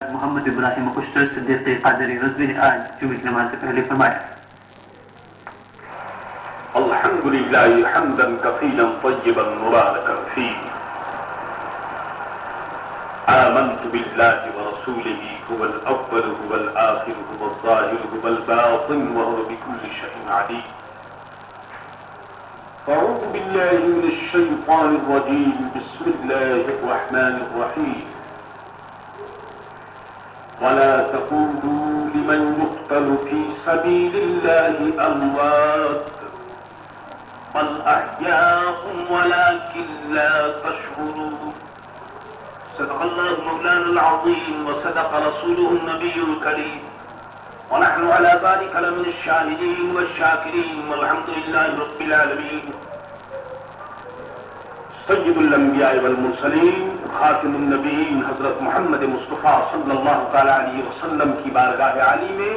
محمد ابراہیم کشتر صدیقی قادری رضوی نے آج جمعہ کی نماز سے پہلے فرمایا الحمد للہ حمدا کثیرا طیبا مبارکا فیہ آمنت باللہ ورسولہ هو الأول هو الآخر هو الظاہر هو الباطن وهو بكل شيء عليم أعوذ بالله من الشيطان الرجيم بسم الله الرحمن الرحيم ولا تقولوا لمن يقتل في سبيل الله أموات بل أحياء ولكن لا تشعرون صدق الله مولانا العظيم وصدق رسوله النبي الكريم ونحن على ذلك لمن الشاهدين والشاكرين والحمد لله رب العالمين سید الانبیاء والمرسلین خاتم النبیین حضرت محمد مصطفیٰ صلی اللہ تعالی علیہ وسلم کی بارگاہ عالی میں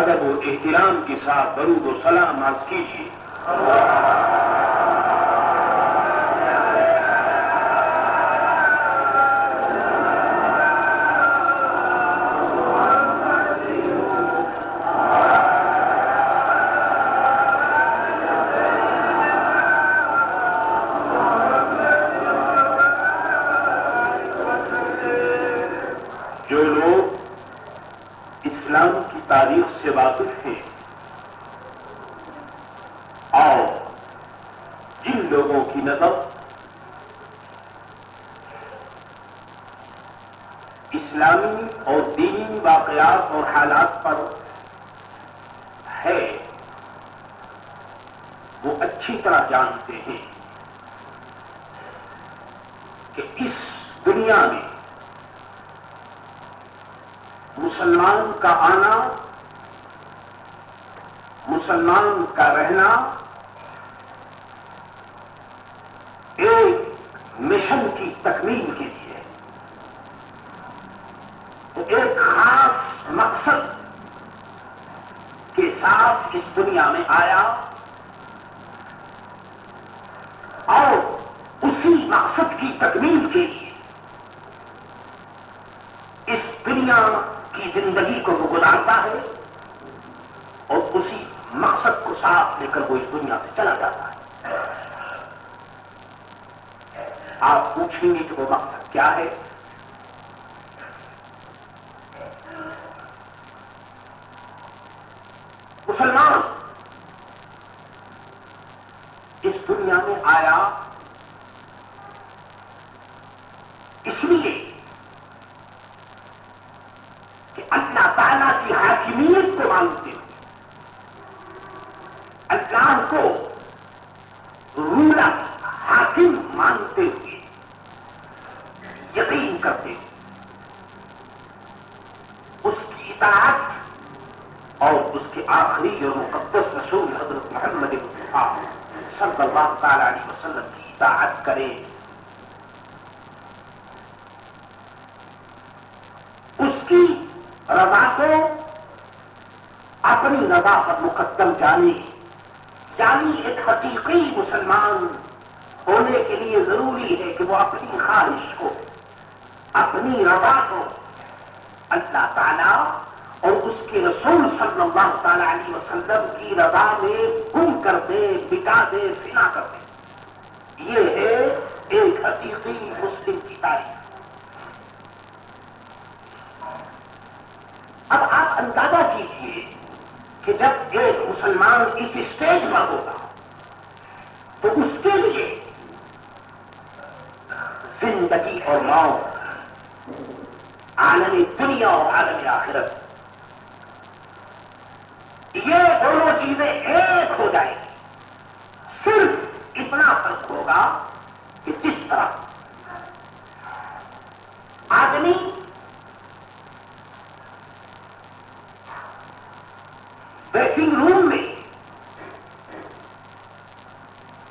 ادب و احترام کے ساتھ درود و سلام عرض کیجیے. جو لوگ اسلام کی تاریخ سے واقف ہیں اور جن لوگوں کی نظر اسلامی اور دینی واقعات اور حالات پر ہے وہ اچھی طرح جانتے ہیں کہ اس دنیا میں مسلمان کا آنا، مسلمان کا رہنا ایک مشن کی تکمیل کے لیے تو ایک خاص مقصد کے ساتھ اس دنیا میں آیا اور اسی مقصد کی تکمیل کے لیے اس دنیا کی زندگی کو وہ گزارتا ہے اور اسی مقصد کو ساتھ لے کر وہ اس دنیا سے چلا جاتا ہے. آپ پوچھیں گے کہ وہ مقصد کیا ہے؟ مسلمان اس دنیا میں آیا اس لیے کہ اللہ تعالیٰ کی حاکمیت کو مانتے ہوئے، اللہ کو رولر حاکم مانتے ہوئے، یقین کرتے ہوئے اس کی اطاعت اور اس کے آخری اور مقدس رسول حضرت محمد مصطفیٰ صلی اللہ تعالی علیہ وسلم کی اطاعت کرے، اس کی رضا کو اپنی رضا پر مقدم جانے، یعنی ایک حقیقی مسلمان ہونے کے لیے ضروری ہے کہ وہ اپنی خواہش کو، اپنی رضا کو اللہ تعالیٰ اور اس کے رسول صلی اللہ تعالی علیہ وسلم کی رضا میں گم کر دے، بٹا دے، فنا کر دے. یہ ہے ایک حقیقی مسلم کی تاریخ. اب آپ اندازہ کیجئے کہ جب ایک مسلمان اس اسٹیج پر ہوگا تو اس کے لیے زندگی اور موت، عالم دنیا اور عالم آخرت، یہ دونوں چیزیں ایک ہو جائیں گی. صرف اتنا فرق ہوگا کہ جس طرح آدمی ویٹنگ روم میں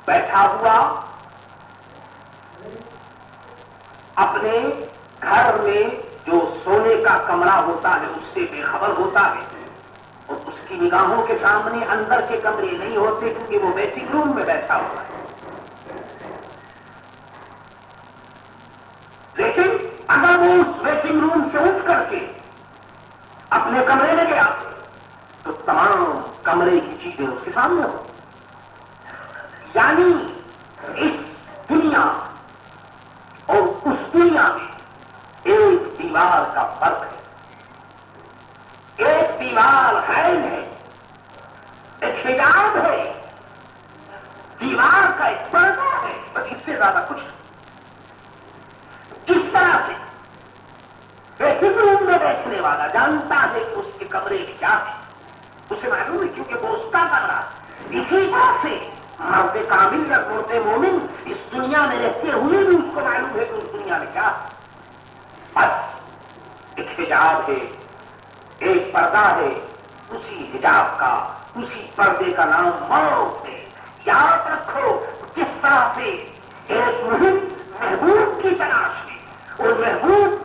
بیٹھا ہوا اپنے گھر میں جو سونے کا کمرہ ہوتا ہے اس سے بے خبر ہوتا ہے اور اس کی نگاہوں کے سامنے اندر کے کمرے نہیں ہوتے کیونکہ وہ ویٹنگ روم میں بیٹھا ہوا ہے. لیکن اگر وہ اس ویٹنگ روم سے اٹھ کر کے اپنے کمرے میں گیا تو تمام کمرے کی چیزیں اس کے سامنے ہو. یعنی اس دنیا اور اس دنیا میں ایک دیوار کا فرق ہے. ایک دیوار حائل ہے, ایک حجاب ہے, دیوار کا ایک پردہ ہے, بس اس سے زیادہ کچھ نہیں. جس طرح سے ایک روم میں بیٹھنے والا جانتا ہے کہ اس کے کمرے میں کیا ہے, اسے معلوم ہے کیونکہ وہ اس کا کمرہ. اسی طرح سے مرد کامل یا مرد مومن اس دنیا میں رہتے ہوئے بھی اس کو معلوم ہے کہ اس دنیا میں کیا ہے. بس ایک حجاب ہے, ایک پردہ ہے, اسی حجاب کا, اسی پردے کا نام موت ہے. یاد رکھو کس طرح سے ایک مہم محبوب کی تلاش میں اور محبوب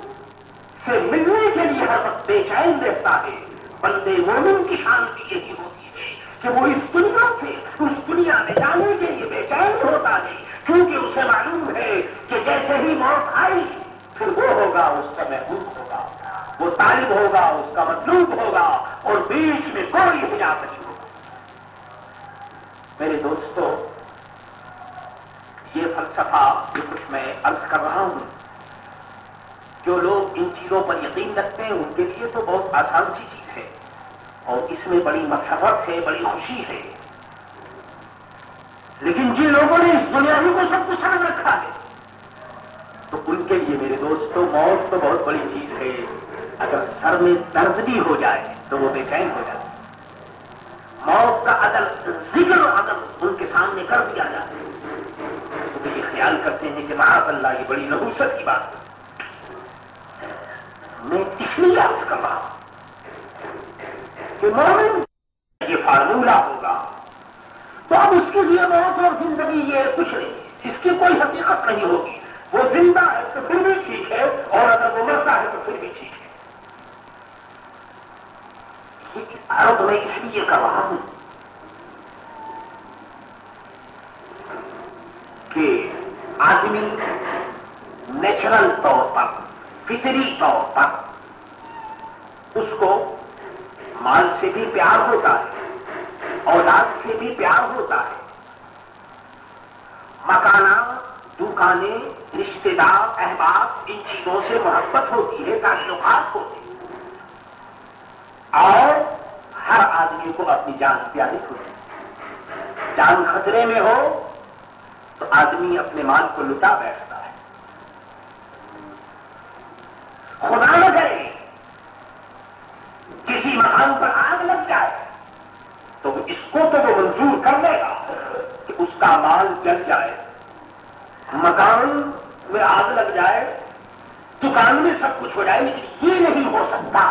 سے ملنے کے لیے ہر وقت بے چین رہتا ہے, بندے مومن کی شان بھی یہی ہوتی ہے کہ وہ اس دنیا سے اس دنیا میں جانے کے لیے بے چین ہوتا ہے, کیونکہ اسے معلوم ہے کہ جیسے ہی موت آئی پھر وہ ہوگا اس کا محبوب ہوگا, وہ طالب ہوگا, اس کا مطلوب ہوگا, اور بیچ میں کوئی حجاب نہیں ہوگا. میرے دوستو, یہ فلسفہ جو کچھ میں عرض کر رہا ہوں, جو لوگ ان چیزوں پر یقین رکھتے ہیں ان کے لیے تو بہت آسان سی چیز ہے اور اس میں بڑی مسرت ہے, بڑی خوشی ہے. لیکن جن لوگوں نے اس دنیاوی کو سب کچھ سمجھ رکھا ہے تو ان کے لیے میرے دوستو موت تو بہت بڑی چیز ہے. اگر سر میں درد بھی ہو جائے تو وہ بے چین ہو جائے. موت کا اگر ذکر اگر ان کے سامنے کر دیا جائے تو یہ خیال کرتے ہیں کہ معاذ اللہ یہ بڑی نحوست کی بات ہے. میں اس لیے عرض کر رہا ہوں کہ مومن یہ فارمولہ ہوگا تو اب اس کے لیے موت اور زندگی یہ کچھ نہیں, اس کی کوئی حقیقت نہیں ہوگی. وہ زندہ ہے تو پھر بھی ٹھیک ہے, اور اگر وہ مرتا ہے تو پھر بھی ٹھیک ہے. عرض میں اس لیے کر رہا ہوں کہ آدمی نیچرل طور پر, فطری طور پر اس کو مال سے بھی پیار ہوتا ہے, اولاد سے بھی پیار ہوتا ہے, مکانات, دکانیں, رشتے دار, احباب, ان چیزوں سے محبت ہوتی ہے, تعلقات ہوتے ہیں, اور ہر آدمی کو اپنی جان پیاری ہوتی ہے. جان خطرے میں ہو تو آدمی اپنے مال کو لٹا بیٹھتا ہے. خدا نہ کرے کسی مکان پر آگ لگ جائے تو اس کو تو وہ منظور کر لے گا کہ اس کا مال جل جائے. مکان میں آگ لگ جائے, دکان میں سب کچھ ہو جائے, لیکن یہ نہیں ہو سکتا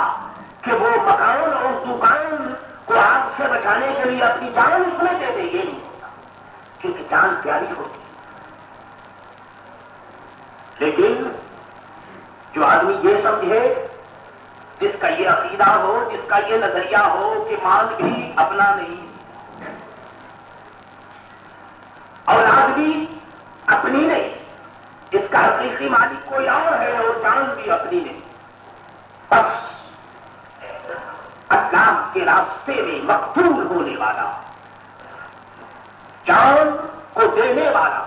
کہ وہ مکان اور دکان کو آگ سے بچانے کے لیے اپنی جان اس میں دے دے. یہ نہیں ہوتا کیونکہ جان پیاری ہوتی. لیکن جو آدمی یہ سمجھے, جس کا یہ عقیدہ ہو, جس کا یہ نظریہ ہو کہ مال بھی اپنا نہیں, اولاد بھی اپنی نہیں, اس کا حقیقی مالک کوئی اور ہے, اور جان بھی اپنی نہیں, بس اللہ کے راستے میں مقتول ہونے والا, جان کو دینے والا,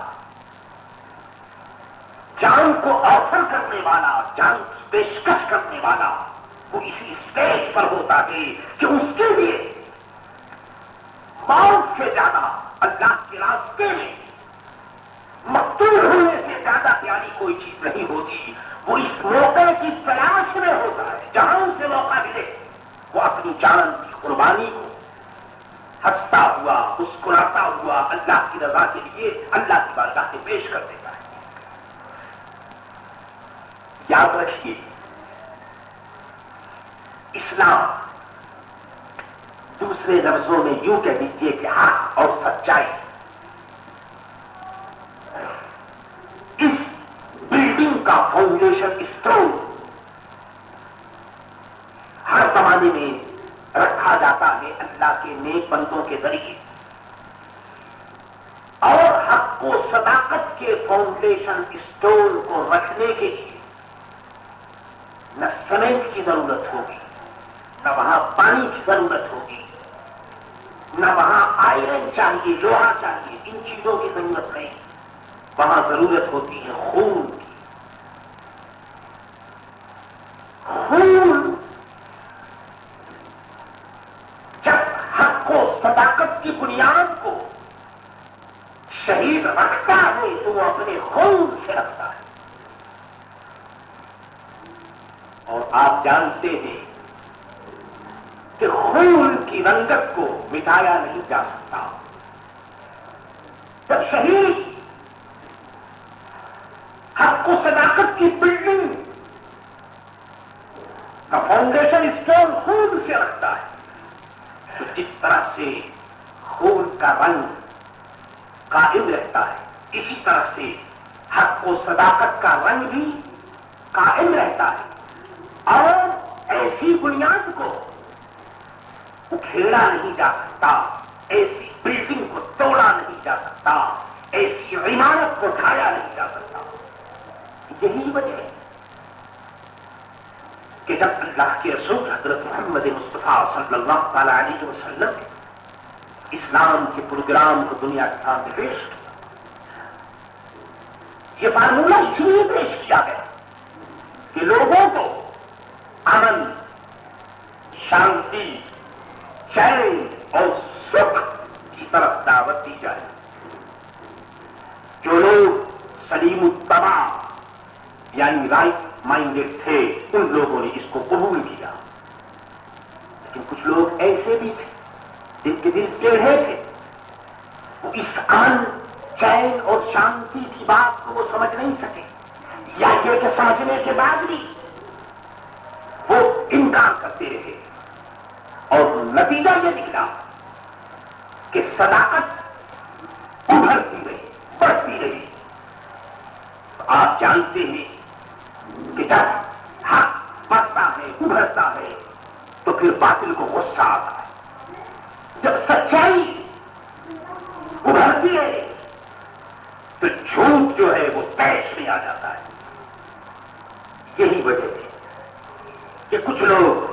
جان کو آفر کرنے والا, جان کی پیشکش کرنے والا, وہ اسی اسٹیج پر ہوتا ہے کہ اس کے لیے موت سے زیادہ اللہ کے راستے میں مقتول ہونے سے زیادہ پیاری کوئی چیز نہیں ہوتی. وہ اس موقع کی تلاش میں ہوتا ہے, جہاں سے موقع ملے وہ اپنی جان کی قربانی کو ہنستا ہوا, مسکراتا ہوا اللہ کی رضا کے لیے اللہ کی بارگاہ میں پیش کر دیتا ہے. یاد رکھیے, اسلام دوسرے لفظوں میں یوں کہہ دیجیے کہ حق اور سچائی اس بلڈنگ کا فاؤنڈیشن اسٹون ہر زمانے میں رکھا جاتا ہے اللہ کے نیک بندوں کے ذریعے, اور حق و صداقت کے فاؤنڈیشن اسٹون کو رکھنے کے لیے نہ سیمنٹ کی ضرورت ہوگی, نہ وہاں چاہیے، لوہا چاہیے، ان چیزوں کی ضرورت نہیں، وہاں ضرورت ہوتی ہے خون کی۔ خون جب حق کو، صداقت کی بنیاد کو شہید رکھتا ہے تو وہ اپنے خون سے رکھتا ہے، اور آپ جانتے ہیں کہ خون کی رنگت کو مٹایا نہیں جا سکتا۔ جب شہید حق و صداقت کی بلڈنگ کا فاؤنڈیشن اسٹون خون سے رکھتا ہے، تو جس طرح سے خون کا رنگ قائم رہتا ہے، اسی طرح سے حق و صداقت کا رنگ بھی قائم رہتا ہے، اور ایسی بنیاد کو اکھیڑا نہیں جا سکتا، ایسی بلڈنگ کو توڑا نہیں جا سکتا، ایسی عمارت کو ڈھایا نہیں جا سکتا۔ یہی وجہ ہے کہ جب اللہ کے رسول حضرت محمد مصطفیٰ صلی اللہ تعالی علیہ وسلم نے اسلام کے پروگرام کو دنیا کے سامنے پیش کیا، یہ فارمولہ اس لیے پیش کیا گیا کہ لوگوں کو امن، شانتی، چین اور سکھ کی طرف دعوت دی جائے۔ جو لوگ سلیم الطبع یعنی رائٹ مائنڈیڈ تھے، ان لوگوں نے اس کو قبول کیا، لیکن کچھ لوگ ایسے بھی تھے جن کے دل ٹیڑھے تھے، وہ اس امن، چین اور شانتی کی بات کو وہ سمجھ نہیں سکے، یا یہ کہ سمجھنے کے بعد بھی وہ انکار کرتے رہے، اور نتیجہ یہ نکلا کہ صداقت ابھرتی رہی، بڑھتی رہی۔ آپ جانتے ہیں کہ جب حق بڑھتا ہے، ابھرتا ہے، تو پھر باطل کو غصہ آتا ہے۔ جب سچائی ابھرتی ہے تو جھوٹ جو ہے وہ پیش میں آ جاتا ہے۔ یہی وجہ ہے کہ کچھ لوگ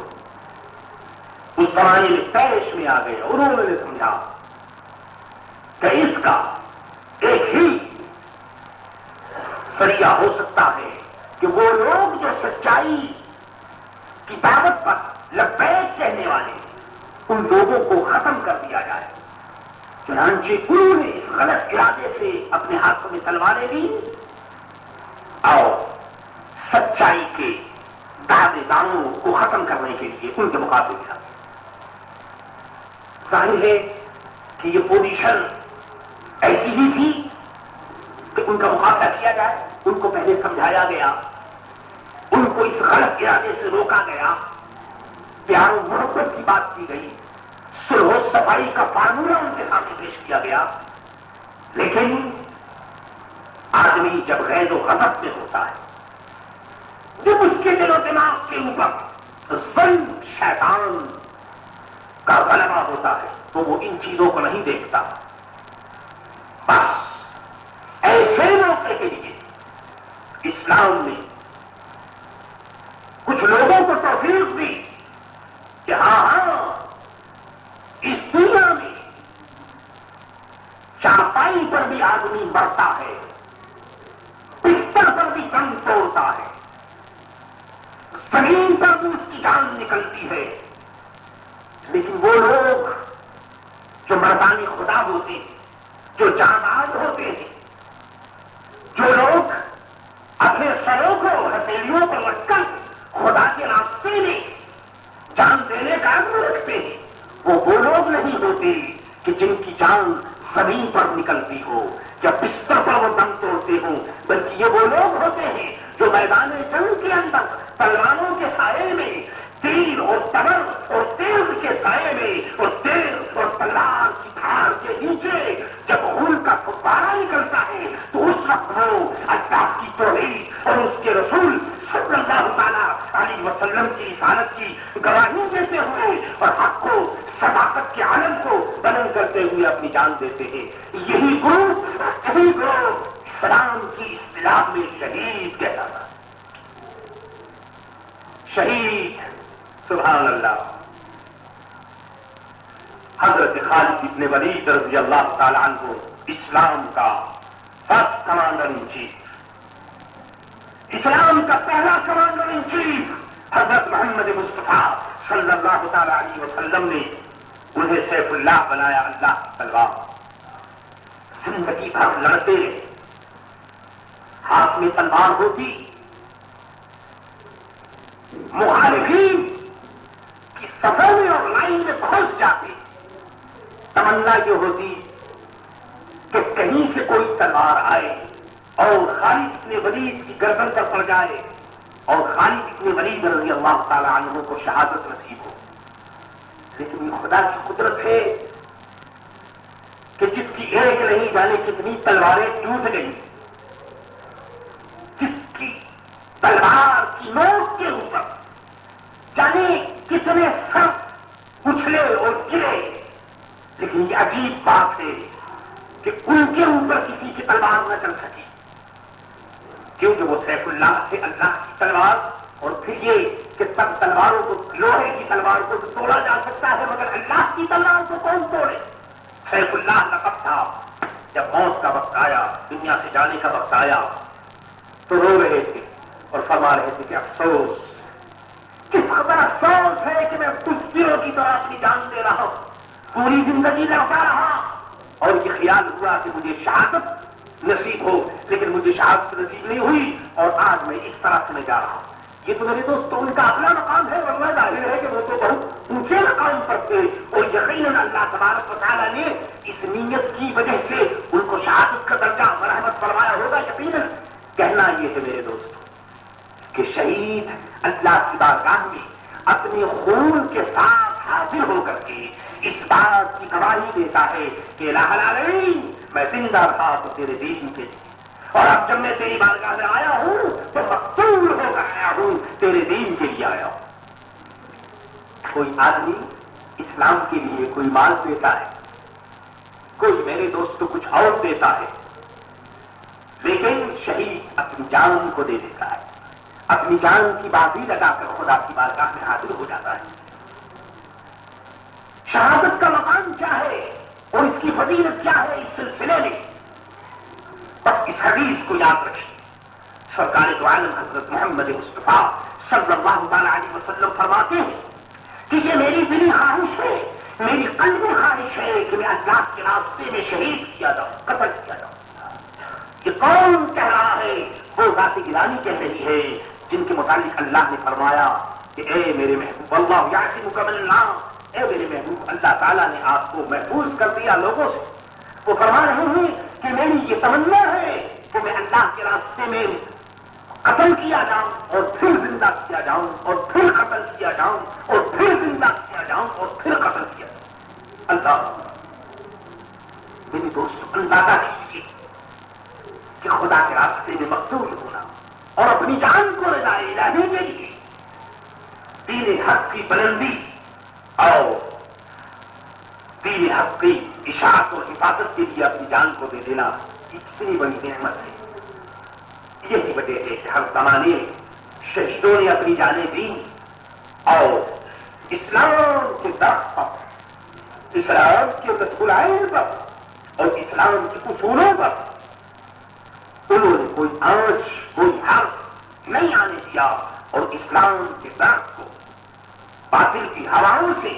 اس زمانے میں پیش میں آ گئے، انہوں نے سمجھا کہ اس کا ایک ہی ذریعہ ہو سکتا ہے کہ وہ لوگ جو سچائی کی دعوت پر لبیک کہنے والے، ان لوگوں کو ختم کر دیا جائے۔ چنانچہ انہوں نے اس غلط ارادے سے اپنے ہاتھوں میں تلواریں لی اور سچائی کے دعوے داروں کو ختم کرنے کے لیے ان کے مقابلے کیا۔ ظاہر ہے کہ یہ پوزیشن ایسی ہی تھی کہ ان کا مقابلہ کیا جائے، ان کو پہلے سمجھایا گیا، ان کو اس غلط ارادے سے روکا گیا، پیار و محبت کی بات کی گئی، صلح و صفائی کا فارمولہ ان کے سامنے پیش کیا گیا، لیکن آدمی جب غیظ و غضب میں ہوتا ہے، جب اس کے دل و دماغ کے اوپر ظلم شیطان کا غلبہ ہوتا ہے تو وہ ان چیزوں کو نہیں دیکھتا۔ بس ایسے موقع کے لیے اسلام نے کچھ لوگوں کو توفیق دی کہ ہاں اس دنیا میں چارپائی پر بھی آدمی مرتا ہے، بستر پر بھی دم توڑتا ہے، زمین پر بھی اس کی جان نکلتی ہے، لیکن وہ لوگ جو مردان خدا ہوتے ہیں، جو جانباز ہوتے ہیں، جو لوگ اپنے سروں کو ہتھیلیوں پر رکھ کر خدا کے راستے میں جان دینے کا عزم رکھتے ہیں، وہ لوگ نہیں ہوتے کہ جن کی جان زمین پر نکلتی ہو یا بستر پر وہ دم توڑتے ہوں، بلکہ یہ وہ لوگ ہوتے ہیں جو میدان جنگ کے اندر تلواروں کے سائے میں، تیر اور تبر اور تیز کے سائے میں، اور تیز اور تلوار کی دھار کے نیچے جب خون کا فبارہ نکلتا ہے تو اس وقت وہ اللہ کی توحید اور اس کے رسول صلی اللہ تعالیٰ علیہ وسلم کی رسالت کی گواہی دیتے ہوئے اور حق کو، صداقت کے عالم کو بلند کرتے ہوئے اپنی جان دیتے ہیں۔ یہی گروہ اسلام کی اصطلاح میں شہید کہتا تھا۔ شہید، سبحان اللہ، حضرت خالد ابن ولید رضی اللہ تعالی عنہ اسلام کا فرسٹ کمانڈر ان چیف، اسلام کا پہلا کمانڈر ان چیف حضرت محمد مصطفیٰ صلی اللہ تعالی علیہ وسلم نے انہیں سیف اللہ بنایا، اللہ کی تلوار۔ زندگی بھر لڑتے، ہاتھ میں تلوار ہوتی، مخالفین کی صفوں میں اور لائن میں پہنچ جاتے، تمنا یہ ہوتی کہ کہیں سے کوئی تلوار آئے اور خالد ابن ولید کی گردن پر پڑ جائے اور خالد ابن ولید رضی اللہ تعالی عنہ کو شہادت نصیب ہو۔ لیکن یہ خدا کی قدرت ہے کہ جس کی ایک نہیں جانے کتنی تلواریں ٹوٹ گئی، جس کی تلوار کی نوک کے اوپر جانے کتنے سر اچھلے اور گرے، لیکن یہ عجیب بات ہے کہ ان کے اوپر کسی کی تلوار نہ چل سکی، کیونکہ وہ سیف اللہ سے اللہ کی تلوار، اور پھر یہ کہ سب تلواروں کو، لوہے کی تلوار کو توڑا جا سکتا ہے مگر اللہ کی تلوار کو کون توڑے؟ سیف اللہ لقب تھا۔ جب موت کا وقت آیا، دنیا سے جانے کا وقت آیا تو رو رہے تھے اور فرما رہے تھے کہ افسوس، کس قدر افسوس ہے کہ میں کچھ دنوں کی طرح اپنی جان دے رہا ہوں، پوری زندگی لڑتا رہا اور یہ خیال ہوا کہ مجھے شہادت نصیب ہو، لیکن مجھے شہادت نصیب نہیں ہوئی اور آج میں اس طرح سے میں جا رہا ہوں۔ یہ تو میرے دوستوں ان کا اپنا مقام ہے، ورنہ ظاہر ہے کہ وہ تو بہت اونچے مقام پر تھے، اور یقیناً اللہ تبارک و تعالیٰ نے اس نیت کی وجہ سے ان کو شہادت کا درجہ مرحمت فرمایا ہوگا۔ یقیناً کہنا یہ ہے میرے دوستوں کہ شہید اللہ کی بارگاہ میں اپنے خون کے ساتھ حاضر ہو کر کے اس بات کی گواہی دیتا ہے کہ الہ العالمین میں زندہ رہا تو تیرے دین کے لیے، اور اب جب میں تیری بارگاہ میں آیا ہوں تو مقتول ہو کر آیا ہوں، تیرے دین کے لیے آیا ہوں۔ کوئی آدمی اسلام کے لیے کوئی مال دیتا ہے، کوئی میرے دوستوں کچھ اور دیتا ہے، لیکن شہید اپنی جان کو دے دیتا ہے، اپنی جان کی بازی لگا کر خدا کی بارگاہ میں حاضر ہو جاتا ہے۔ شہادت کا مقام کیا ہے اور اس کی فضیلت کیا ہے اس سلسلے میں؟ بس اس حدیث کو یاد رکھیں، سرکار دو عالم حضرت محمد مصطفیٰ صلی اللہ تعالی علیہ وسلم فرماتے ہیں کہ یہ میری دلی خواہش ہے، میری قلبی خواہش ہے کہ میں اللہ کے راستے میں شہید کیا جاؤں، قتل کیا جاؤں۔ یہ کون کہہ رہا ہے؟ وہ ذات گرامی کہہ رہی ہے جن کے متعلق اللہ نے فرمایا کہ اے میرے محبوب، اللہ یعصمک من الناس، اے میرے محبوب اللہ تعالیٰ نے آپ کو محفوظ کر دیا لوگوں سے۔ وہ فرما رہے ہیں کہ میری یہ تمنا ہے کہ میں اللہ کے راستے میں قتل کیا جاؤں اور پھر زندہ کیا جاؤں اور پھر قتل کیا جاؤں اور پھر زندہ کیا جاؤں اور پھر قتل کیا جاؤں۔ اللہ میری دوست اندازہ کیجیے کہ خدا کے راستے میں مقتول ہونا اور اپنی جان کو رضا الہی کے لیے دین حق کی بلندی اور دین حق کی اشاعت اور حفاظت کے لیے اپنی جان کو دے دینا اتنی بڑی نعمت ہے۔ یہی وجہ ہے کہ ہر زمانے شہیدوں نے اپنی جانیں دی اور اسلام کے درخت پر، اسلام کے رسول پر اور اسلام کے اصولوں پر انہوں نے کوئی آنچ، کوئی حرف نہیں آنے دیا اور اسلام کے درخت کو باطل کی ہواؤں سے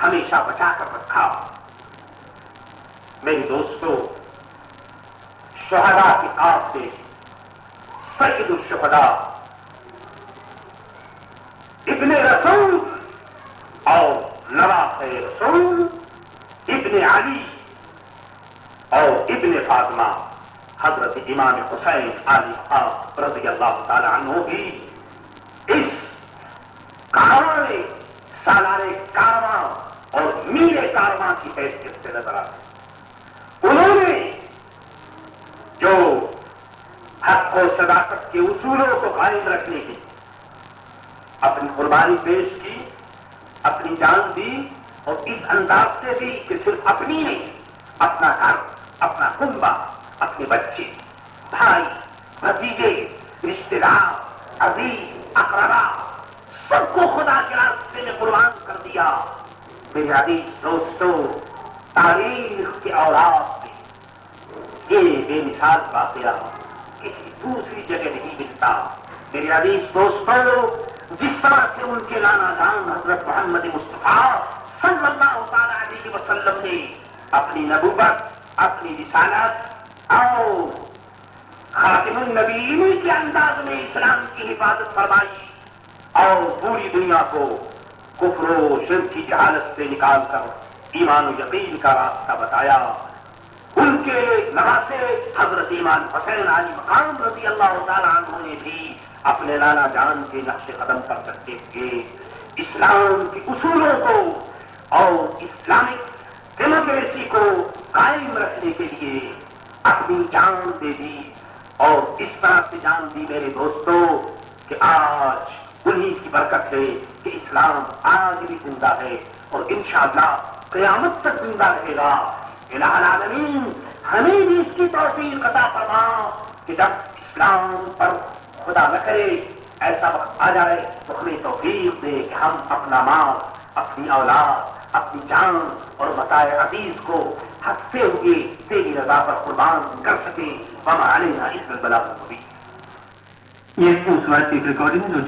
ہمیشہ بچا کر رکھا۔ میرے دوستو، شہداء کے قافلے سید الشہداء ابن رسول اور نواخِ رسول ابن علی اور ابن فاطمہ حضرت امام حسین علی خان رضی اللہ تعالی عنہ بھی اس کارواں سالارِ کارواں اور میرِ کارواں کی حیثیت سے نظر آتے۔ انہوں نے جو حق و صداقت کے اصولوں کو قائم رکھنے کی اپنی قربانی پیش کی، اپنی جان دی اور اس انداز سے دی کہ صرف اپنی نہیں، اپنا گھر، اپنا کنبہ، اپنے بچے، بھائی، بھتیجے، رشتے دار، عزیز، اقربا، سب کو خدا کے راستے میں قربان کر دیا۔ میرے عزیز دوستو، تاریخ کے اوراق میں یہ بے مثال واقعہ کسی دوسری جگہ نہیں ملتا۔ میرے عزیز دوستو، جس طرح سے ان کے لانا جان حضرت محمد مصطفیٰ صلی اللہ تعالی علیہ وسلم نے اپنی نبوت، اپنی رسالت اور خاتم النبیین کے انداز میں اسلام کی حفاظت فرمائی اور پوری دنیا کو کفر و شرک کی جہالت سے نکال کر ایمان و یقین کا راستہ بتایا، ان کے نواسے حضرت امام حسین علی مقام رضی اللہ تعالیٰ عنہ نے بھی اپنے لانا جان کے نقش قدم پر چلتے ہوئے اسلام کے اصولوں کو اور اسلامک ڈیموکریسی کو قائم رکھنے کے لیے اپنی جان دے دی، اور اس طرح سے جان دی میرے دوستوں کہ آج انہی کی برکت ہے کہ اسلام آج بھی زندہ ہے اور انشاءاللہ قیامت تک زندہ رہے گا۔ الہ العالمین ہمیں بھی اس کی توفیق عطا فرما کہ جب اسلام پر خدا نہ کرے ایسا وقت آ جائے تو ہمیں توفیق دے کہ ہم اپنا مال، اپنی اولاد، اپنی جان اور متاع عزیز کو ہنستے ہوئے تیری رضا پر قربان کر سکیں۔ وما علینا الا البلاغ المبین۔ یہ اس بات کی ریکارڈنگ جو